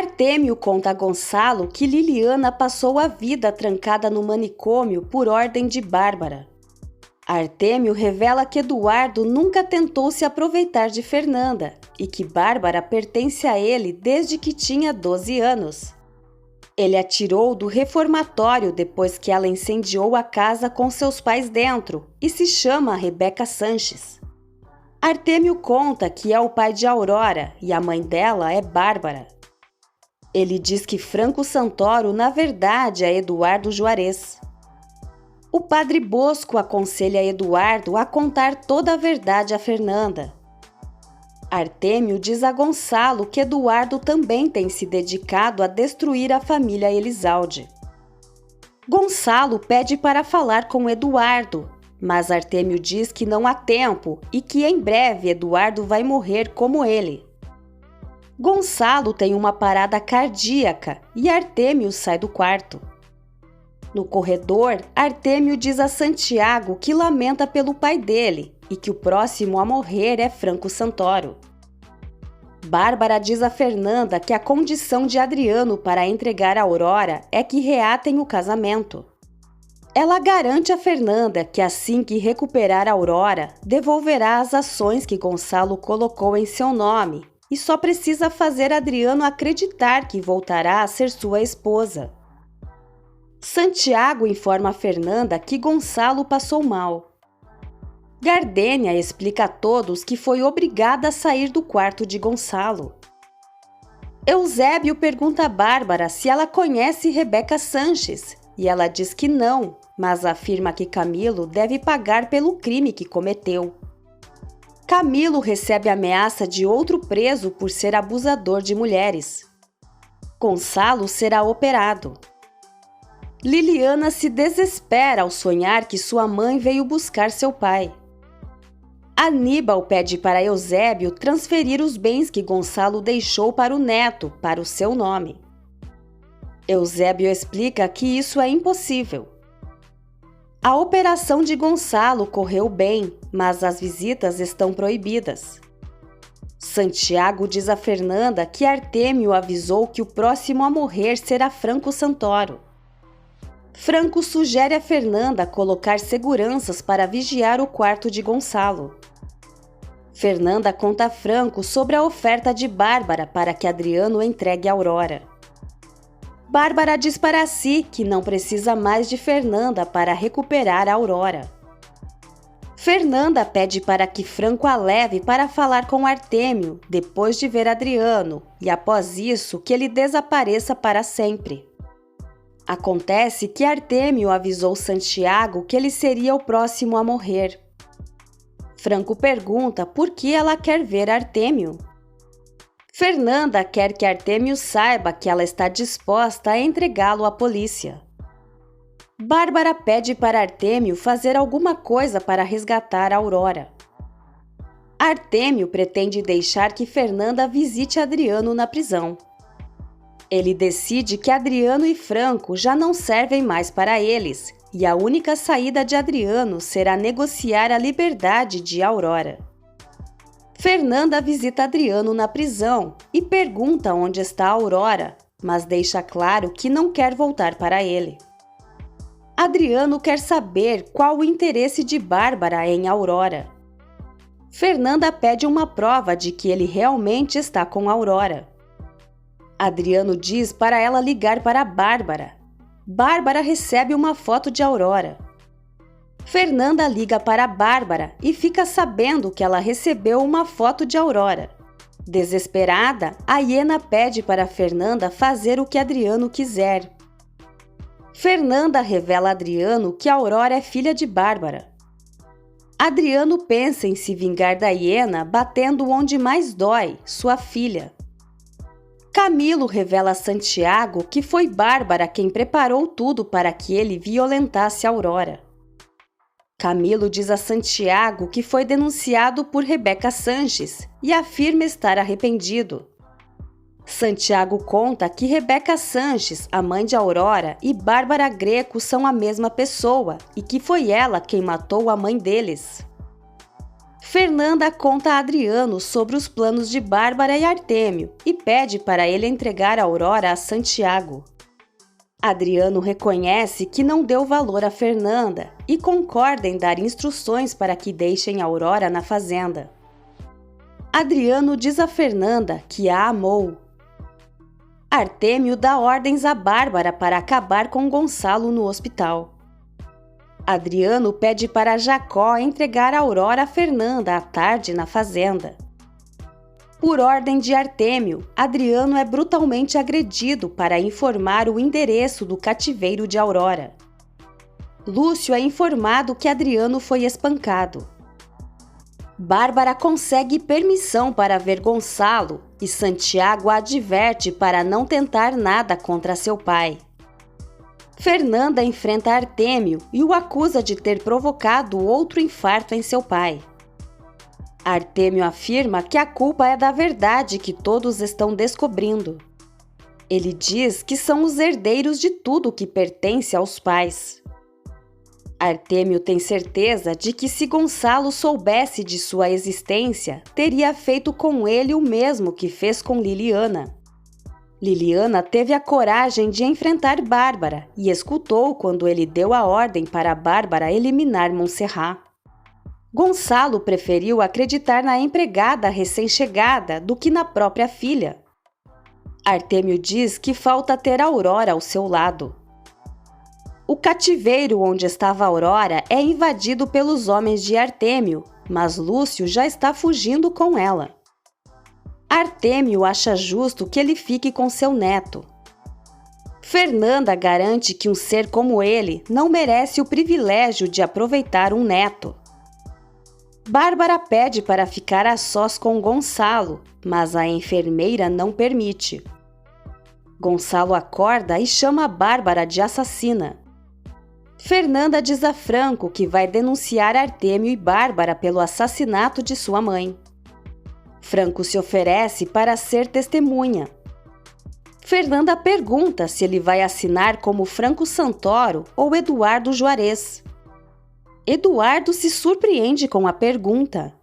Artêmio conta a Gonçalo que Liliana passou a vida trancada no manicômio por ordem de Bárbara. Artêmio revela que Eduardo nunca tentou se aproveitar de Fernanda e que Bárbara pertence a ele desde que tinha 12 anos. Ele a tirou do reformatório depois que ela incendiou a casa com seus pais dentro e se chama Rebeca Sanches. Artêmio conta que é o pai de Aurora e a mãe dela é Bárbara. Ele diz que Franco Santoro, na verdade, é Eduardo Juarez. O padre Bosco aconselha Eduardo a contar toda a verdade a Fernanda. Artêmio diz a Gonçalo que Eduardo também tem se dedicado a destruir a família Elizalde. Gonçalo pede para falar com Eduardo, mas Artêmio diz que não há tempo e que em breve Eduardo vai morrer como ele. Gonçalo tem uma parada cardíaca e Artêmio sai do quarto. No corredor, Artêmio diz a Santiago que lamenta pelo pai dele e que o próximo a morrer é Franco Santoro. Bárbara diz a Fernanda que a condição de Adriano para entregar a Aurora é que reatem o casamento. Ela garante a Fernanda que assim que recuperar a Aurora, devolverá as ações que Gonçalo colocou em seu nome e só precisa fazer Adriano acreditar que voltará a ser sua esposa. Santiago informa a Fernanda que Gonçalo passou mal. Gardênia explica a todos que foi obrigada a sair do quarto de Gonçalo. Eusébio pergunta a Bárbara se ela conhece Rebeca Sanches e ela diz que não, mas afirma que Camilo deve pagar pelo crime que cometeu. Camilo recebe ameaça de outro preso por ser abusador de mulheres. Gonçalo será operado. Liliana se desespera ao sonhar que sua mãe veio buscar seu pai. Aníbal pede para Eusébio transferir os bens que Gonçalo deixou para o neto, para o seu nome. Eusébio explica que isso é impossível. A operação de Gonçalo correu bem, mas as visitas estão proibidas. Santiago diz a Fernanda que Artêmio avisou que o próximo a morrer será Franco Santoro. Franco sugere a Fernanda colocar seguranças para vigiar o quarto de Gonçalo. Fernanda conta a Franco sobre a oferta de Bárbara para que Adriano entregue a Aurora. Bárbara diz para si que não precisa mais de Fernanda para recuperar a Aurora. Fernanda pede para que Franco a leve para falar com Artêmio depois de ver Adriano e após isso que ele desapareça para sempre. Acontece que Artêmio avisou Santiago que ele seria o próximo a morrer. Franco pergunta por que ela quer ver Artêmio. Fernanda quer que Artêmio saiba que ela está disposta a entregá-lo à polícia. Bárbara pede para Artêmio fazer alguma coisa para resgatar a Aurora. Artêmio pretende deixar que Fernanda visite Adriano na prisão. Ele decide que Adriano e Franco já não servem mais para eles e a única saída de Adriano será negociar a liberdade de Aurora. Fernanda visita Adriano na prisão e pergunta onde está a Aurora, mas deixa claro que não quer voltar para ele. Adriano quer saber qual o interesse de Bárbara em Aurora. Fernanda pede uma prova de que ele realmente está com Aurora. Adriano diz para ela ligar para Bárbara. Bárbara recebe uma foto de Aurora. Fernanda liga para Bárbara e fica sabendo que ela recebeu uma foto de Aurora. Desesperada, a hiena pede para Fernanda fazer o que Adriano quiser. Fernanda revela a Adriano que Aurora é filha de Bárbara. Adriano pensa em se vingar da hiena batendo onde mais dói, sua filha. Camilo revela a Santiago que foi Bárbara quem preparou tudo para que ele violentasse Aurora. Camilo diz a Santiago que foi denunciado por Rebeca Sanches e afirma estar arrependido. Santiago conta que Rebeca Sanches, a mãe de Aurora, e Bárbara Greco são a mesma pessoa e que foi ela quem matou a mãe deles. Fernanda conta a Adriano sobre os planos de Bárbara e Artêmio e pede para ele entregar Aurora a Santiago. Adriano reconhece que não deu valor a Fernanda e concorda em dar instruções para que deixem Aurora na fazenda. Adriano diz a Fernanda que a amou. Artêmio dá ordens a Bárbara para acabar com Gonçalo no hospital. Adriano pede para Jacó entregar Aurora a Fernanda à tarde na fazenda. Por ordem de Artêmio, Adriano é brutalmente agredido para informar o endereço do cativeiro de Aurora. Lúcio é informado que Adriano foi espancado. Bárbara consegue permissão para ver Gonçalo e Santiago a adverte para não tentar nada contra seu pai. Fernanda enfrenta Artêmio e o acusa de ter provocado outro infarto em seu pai. Artêmio afirma que a culpa é da verdade que todos estão descobrindo. Ele diz que são os herdeiros de tudo que pertence aos pais. Artêmio tem certeza de que se Gonçalo soubesse de sua existência, teria feito com ele o mesmo que fez com Liliana. Liliana teve a coragem de enfrentar Bárbara e escutou quando ele deu a ordem para Bárbara eliminar Montserrat. Gonçalo preferiu acreditar na empregada recém-chegada do que na própria filha. Artêmio diz que falta ter Aurora ao seu lado. O cativeiro onde estava Aurora é invadido pelos homens de Artêmio, mas Lúcio já está fugindo com ela. Artêmio acha justo que ele fique com seu neto. Fernanda garante que um ser como ele não merece o privilégio de aproveitar um neto. Bárbara pede para ficar a sós com Gonçalo, mas a enfermeira não permite. Gonçalo acorda e chama Bárbara de assassina. Fernanda diz a Franco que vai denunciar Artêmio e Bárbara pelo assassinato de sua mãe. Franco se oferece para ser testemunha. Fernanda pergunta se ele vai assinar como Franco Santoro ou Eduardo Juarez. Eduardo se surpreende com a pergunta.